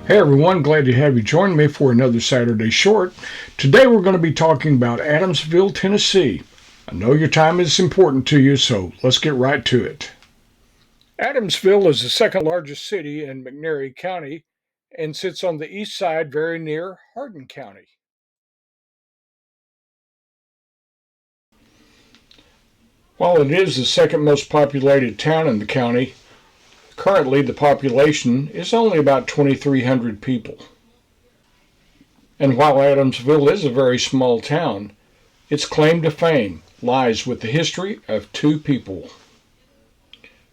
Hey everyone, glad to have you join me for another Saturday Short. Today we're going to be talking about Adamsville, Tennessee. I know your time is important to you, so let's get right to it. Adamsville is the second largest city in McNairy County and sits on the east side very near Hardin County. While it is the second most populated town in the county, currently the population is only about 2,300 people. And while Adamsville is a very small town, its claim to fame lies with the history of two people.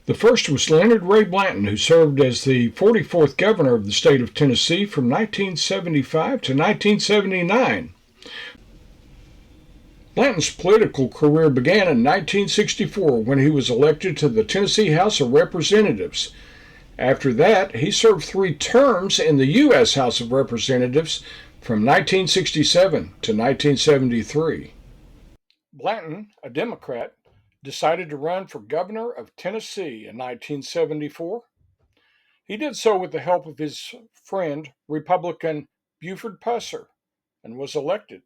The first was Leonard Ray Blanton, who served as the 44th governor of the state of Tennessee from 1975 to 1979. Blanton's political career began in 1964 when he was elected to the Tennessee House of Representatives. After that, he served 3 terms in the U.S. House of Representatives from 1967 to 1973. Blanton, a Democrat, decided to run for governor of Tennessee in 1974. He did so with the help of his friend, Republican Buford Pusser, and was elected.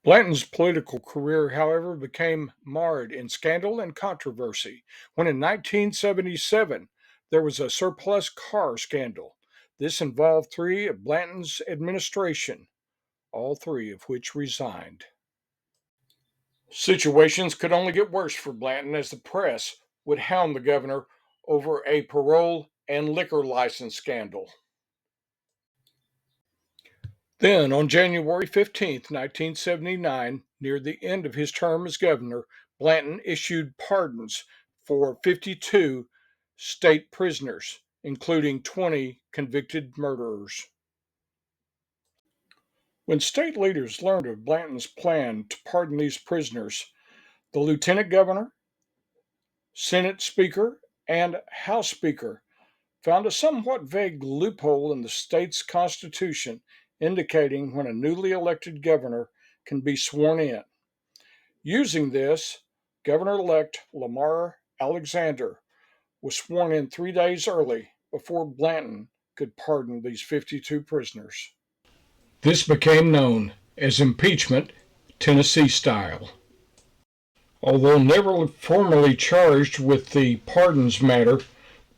Blanton's political career, however, became marred in scandal and controversy when in 1977 there was a surplus car scandal. This involved 3 of Blanton's administration, all 3 of which resigned. Situations could only get worse for Blanton as the press would hound the governor over a parole and liquor license scandal. Then, on January 15, 1979, near the end of his term as governor, Blanton issued pardons for 52 state prisoners, including 20 convicted murderers. When state leaders learned of Blanton's plan to pardon these prisoners, the lieutenant governor, Senate Speaker, and House Speaker found a somewhat vague loophole in the state's constitution indicating when a newly elected governor can be sworn in. Using this, Governor elect Lamar Alexander was sworn in 3 days early before Blanton could pardon these 52 prisoners. This became known as impeachment, Tennessee style. Although never formally charged with the pardons matter,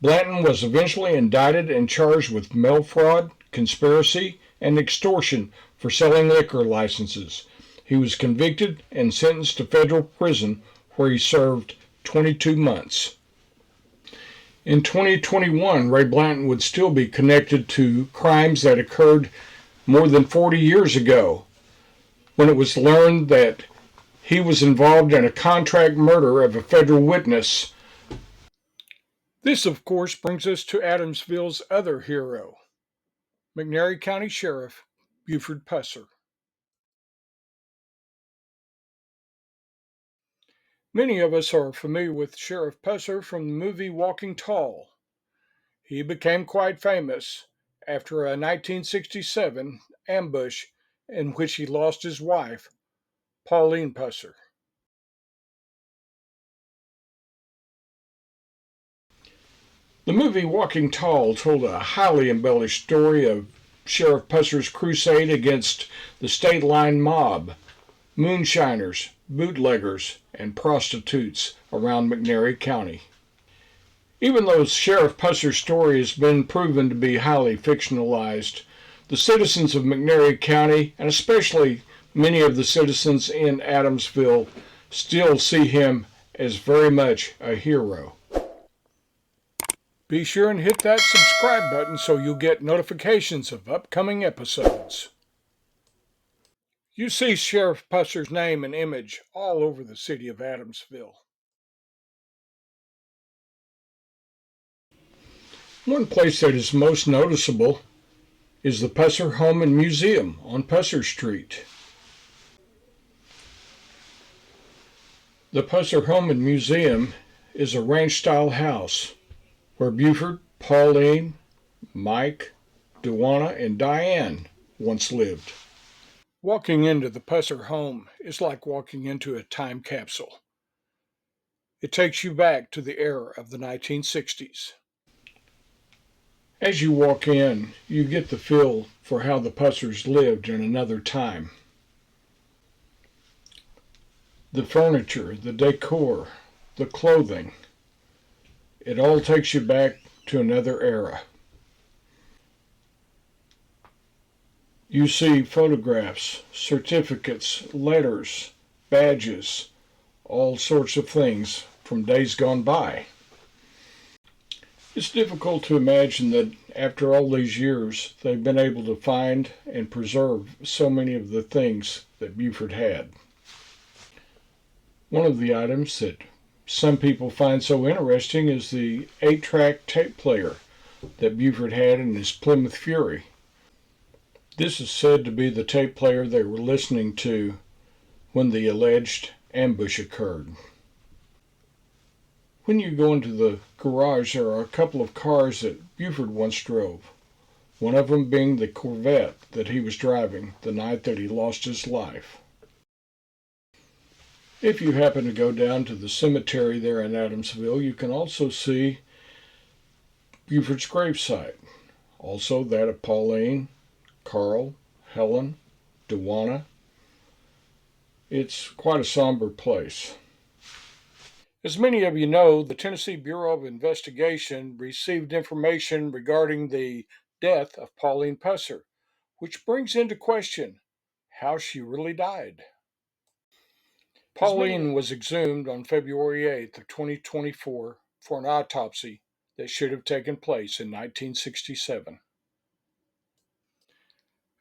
Blanton was eventually indicted and charged with mail fraud, conspiracy, and extortion for selling liquor licenses. He was convicted and sentenced to federal prison, where he served 22 months. In 2021, Ray Blanton would still be connected to crimes that occurred more than 40 years ago, when it was learned that he was involved in a contract murder of a federal witness. This, of course, brings us to Adamsville's other hero, McNairy County Sheriff Buford Pusser. Many of us are familiar with Sheriff Pusser from the movie Walking Tall. He became quite famous after a 1967 ambush in which he lost his wife, Pauline Pusser. The movie Walking Tall told a highly embellished story of Sheriff Pusser's crusade against the state line mob, moonshiners, bootleggers, and prostitutes around McNairy County. Even though Sheriff Pusser's story has been proven to be highly fictionalized, the citizens of McNairy County, and especially many of the citizens in Adamsville, still see him as very much a hero. Be sure and hit that subscribe button so you'll get notifications of upcoming episodes. You see Sheriff Pusser's name and image all over the city of Adamsville. One place that is most noticeable is the Pusser Home and Museum on Pusser Street. The Pusser Home and Museum is a ranch-style house where Buford, Pauline, Mike, Duana, and Diane once lived. Walking into the Pusser home is like walking into a time capsule. It takes you back to the era of the 1960s. As you walk in, you get the feel for how the Pussers lived in another time. The furniture, the decor, the clothing, it all takes you back to another era. You see photographs, certificates, letters, badges, all sorts of things from days gone by. It's difficult to imagine that after all these years, they've been able to find and preserve so many of the things that Buford had. One of the items that some people find so interesting is the 8-track tape player that Buford had in his Plymouth Fury. This is said to be the tape player they were listening to when the alleged ambush occurred. When you go into the garage, there are a couple of cars that Buford once drove, one of them being the Corvette that he was driving the night that he lost his life. If you happen to go down to the cemetery there in Adamsville, you can also see Buford's gravesite, also that of Pauline, Carl, Helen, Dewana. It's quite a somber place. As many of you know, the Tennessee Bureau of Investigation received information regarding the death of Pauline Pusser, which brings into question how she really died. Pauline was exhumed on February 8th of 2024 for an autopsy that should have taken place in 1967.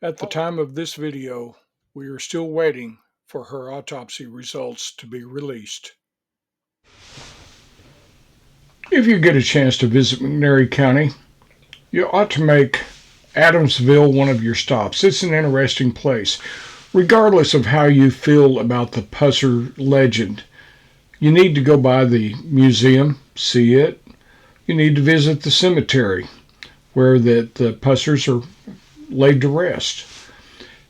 At the time of this video, we are still waiting for her autopsy results to be released. If you get a chance to visit McNairy County, you ought to make Adamsville one of your stops. It's an interesting place. Regardless of how you feel about the Pusser legend, you need to go by the museum, see it. You need to visit the cemetery where the Pussers are laid to rest.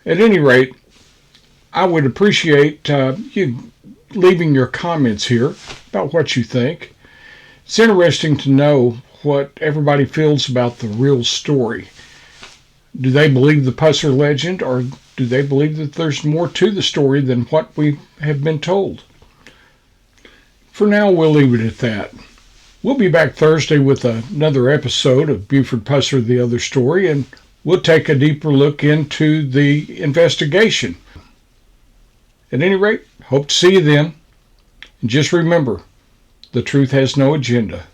At any rate, I would appreciate you leaving your comments here about what you think. It's interesting to know what everybody feels about the real story. Do they believe the Pusser legend, or do they believe that there's more to the story than what we have been told? For now, we'll leave it at that. We'll be back Thursday with another episode of Buford Pusser, The Other Story, and we'll take a deeper look into the investigation. At any rate, hope to see you then. And just remember, the truth has no agenda.